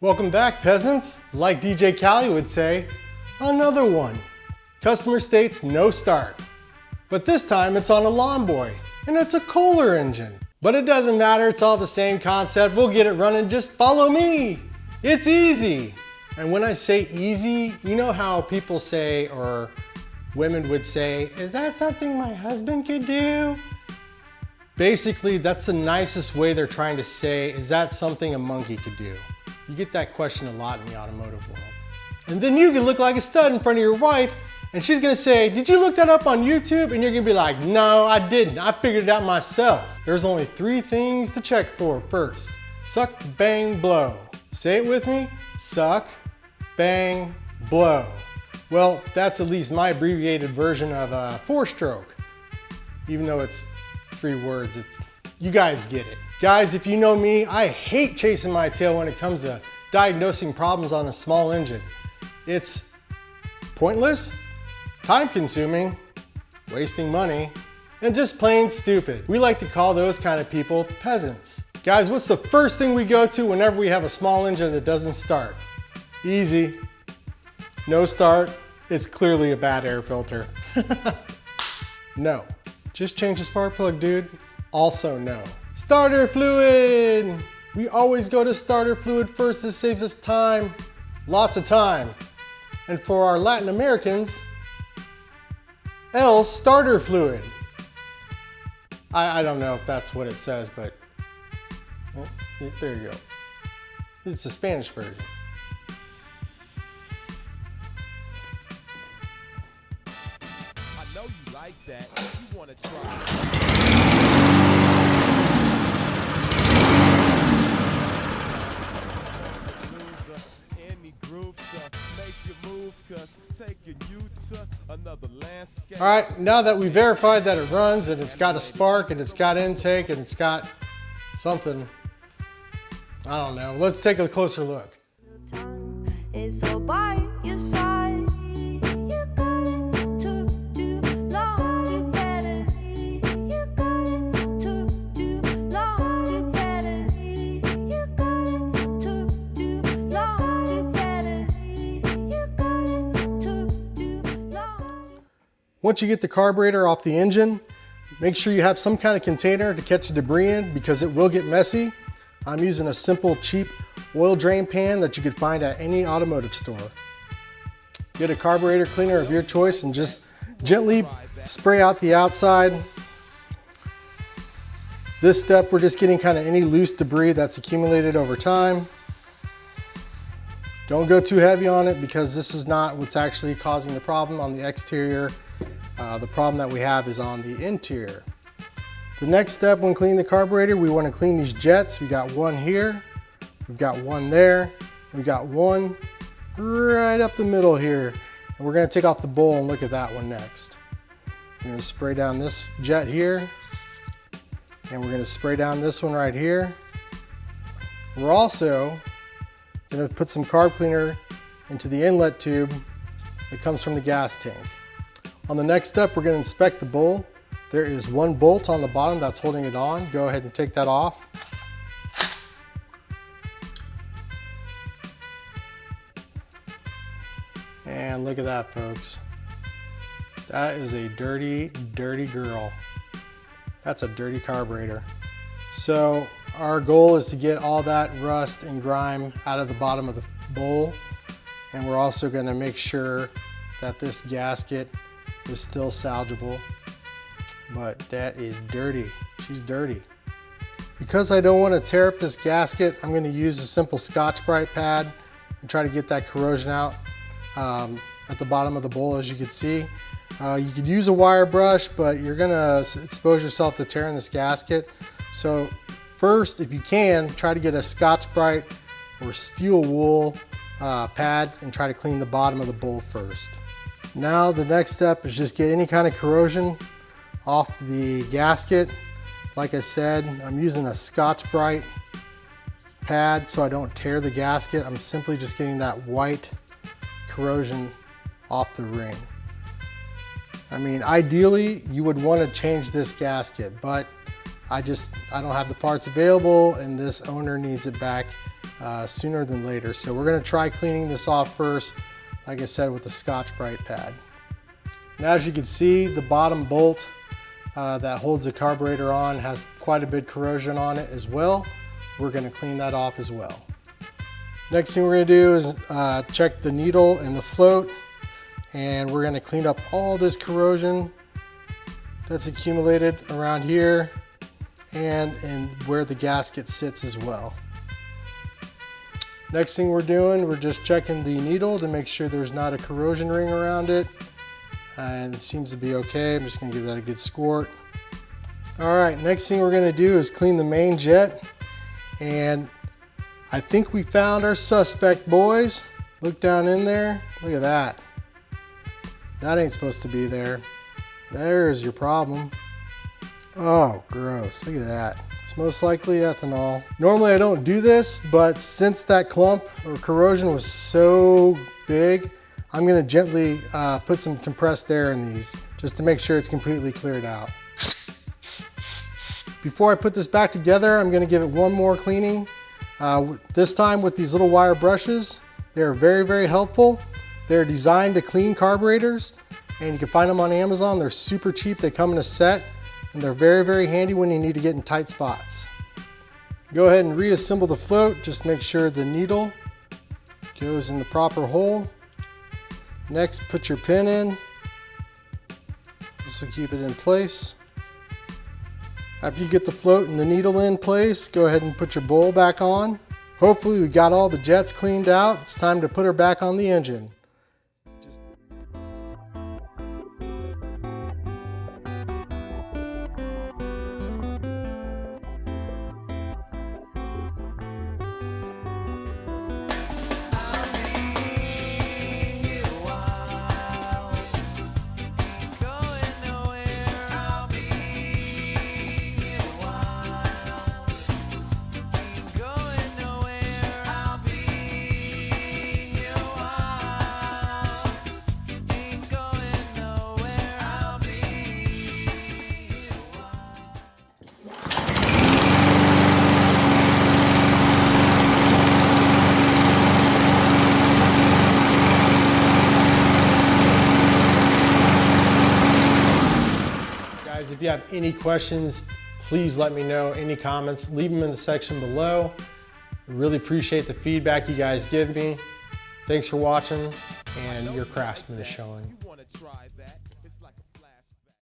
Welcome back, peasants. Like DJ Khaled would say, another one. Customer states no start. But this time it's on a Lawn Boy, and it's a Kohler engine. But it doesn't matter, it's all the same concept. We'll get it running, just follow me. It's easy. And when I say easy, you know how people say, or women would say, is that something my husband could do? Basically, that's the nicest way they're trying to say, is that something a monkey could do? You get that question a lot in the automotive world. And then you can look like a stud in front of your wife, and she's gonna say, did you look that up on YouTube? And you're gonna be like, no, I didn't. I figured it out myself. There's only 3 things to check for first. Suck, bang, blow. Say it with me, suck, bang, blow. Well, that's at least my abbreviated version of a 4-stroke. Even though it's 3 words, you guys get it. Guys, if you know me, I hate chasing my tail when it comes to diagnosing problems on a small engine. It's pointless, time-consuming, wasting money, and just plain stupid. We like to call those kind of people peasants. Guys, what's the first thing we go to whenever we have a small engine that doesn't start? Easy. No start. It's clearly a bad air filter. No. Just change the spark plug, dude. Also no. Starter fluid! We always go to starter fluid first. This saves us time. Lots of time. And for our Latin Americans, L starter fluid. I don't know if that's what it says, but there you go. It's the Spanish version. I know you like that. You want to try. All right, now that we verified that it runs and it's got a spark and it's got intake and it's got something, I don't know. Let's take a closer look. It's all by your side. You got it, took too long. You better. You got it, took too long. You better. You got it, took too long. You better. You got it, took too long. Once you get the carburetor off the engine, make sure you have some kind of container to catch the debris in because it will get messy. I'm using a simple, cheap oil drain pan that you could find at any automotive store. Get a carburetor cleaner of your choice and just gently spray out the outside. This step, we're just getting kind of any loose debris that's accumulated over time. Don't go too heavy on it because this is not what's actually causing the problem on the exterior. The problem that we have is on the interior. The next step when cleaning the carburetor, we want to clean these jets. We got one here, we've got one there, we got one right up the middle here. And we're going to take off the bowl and look at that one next. We're going to spray down this jet here, and we're going to spray down this one right here. We're also going to put some carb cleaner into the inlet tube that comes from the gas tank. On the next step, we're going to inspect the bowl. There is one bolt on the bottom that's holding it on. Go ahead and take that off. And look at that, folks. That is a dirty, dirty girl. That's a dirty carburetor. So our goal is to get all that rust and grime out of the bottom of the bowl. And we're also going to make sure that this gasket is still salvageable. But that is dirty. She's dirty. Because I don't want to tear up this gasket, I'm going to use a simple Scotch-Brite pad and try to get that corrosion out at the bottom of the bowl, as you can see. You could use a wire brush, but you're going to expose yourself to tearing this gasket. So first, if you can, try to get a Scotch-Brite or steel wool pad and try to clean the bottom of the bowl first. Now the next step is just get any kind of corrosion off the gasket. Like I said, I'm using a Scotch-Brite pad so I don't tear the gasket. I'm simply just getting that white corrosion off the ring. I mean, ideally you would want to change this gasket, but I don't have the parts available and this owner needs it back sooner than later. So we're going to try cleaning this off first, like I said, with the Scotch-Brite pad. And as you can see, the bottom bolt that holds the carburetor on has quite a bit of corrosion on it as well. We're going to clean that off as well. Next thing we're going to do is check the needle and the float, and we're going to clean up all this corrosion that's accumulated around here and where the gasket sits as well. Next thing we're doing, we're just checking the needle to make sure there's not a corrosion ring around it, and it seems to be okay. I'm just going to give that a good squirt. All right, next thing we're going to do is clean the main jet, and I think we found our suspect, boys. Look down in there. Look at that. That ain't supposed to be there. There's your problem. Oh, gross. Look at that. It's most likely ethanol. Normally I don't do this, but since that clump or corrosion was so big, I'm going to gently put some compressed air in these just to make sure it's completely cleared out. Before I put this back together, I'm going to give it one more cleaning. This time with these little wire brushes. They're very, very helpful. They're designed to clean carburetors, and you can find them on Amazon. They're super cheap. They come in a set, and they're very, very handy when you need to get in tight spots. Go ahead and reassemble the float. Just make sure the needle goes in the proper hole. Next, put your pin in. This will keep it in place. After you get the float and the needle in place, go ahead and put your bowl back on. Hopefully we got all the jets cleaned out. It's time to put her back on the engine. If you have any questions, please let me know. Any comments, leave them in the section below. I really appreciate the feedback you guys give me. Thanks for watching, and your craftsman is showing. You want to try that?